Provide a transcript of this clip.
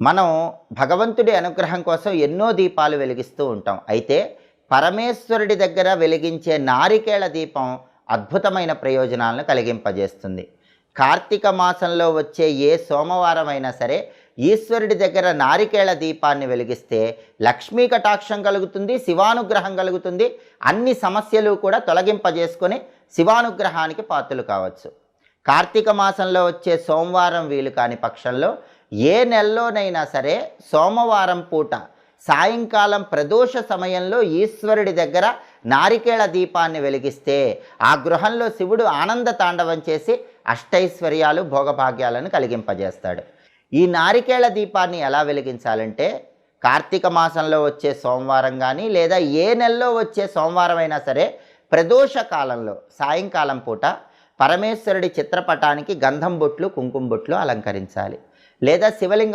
మనం భగవంతుడి అనుగ్రహం కోసం ఎన్నో దీపాలు వెలిగిస్తూ ఉంటాం. అయితే పరమేశ్వరుడి దగ్గర వెలిగించే నారికేళ దీపం అద్భుతమైన ప్రయోజనాలను కలిగింపజేస్తుంది. కార్తీక మాసంలో వచ్చే ఏ సోమవారం అయినా సరే ఈశ్వరుడి దగ్గర నారికేళ దీపాన్ని వెలిగిస్తే లక్ష్మీ కటాక్షం కలుగుతుంది, శివానుగ్రహం కలుగుతుంది. అన్ని సమస్యలు కూడా తొలగింపజేసుకొని శివానుగ్రహానికి పాత్రలు కావచ్చు. కార్తీక మాసంలో వచ్చే సోమవారం వీలు కాని పక్షంలో ఏ నెలలోనైనా సరే సోమవారం పూట సాయంకాలం ప్రదోష సమయంలో ఈశ్వరుడి దగ్గర నారికేళ దీపాన్ని వెలిగిస్తే ఆ గృహంలో శివుడు ఆనంద తాండవం చేసి అష్టైశ్వర్యాలు భోగభాగ్యాలను కలిగింపజేస్తాడు. ఈ నారికేళ దీపాన్ని ఎలా వెలిగించాలంటే కార్తీక మాసంలో వచ్చే సోమవారం కానీ లేదా ఏ నెలలో వచ్చే సోమవారం అయినా సరే ప్రదోష కాలంలో సాయంకాలం పూట పరమేశ్వరుడి చిత్రపటానికి గంధం బొట్లు, కుంకుమ బొట్లు అలంకరించాలి. లేదా శివలింగం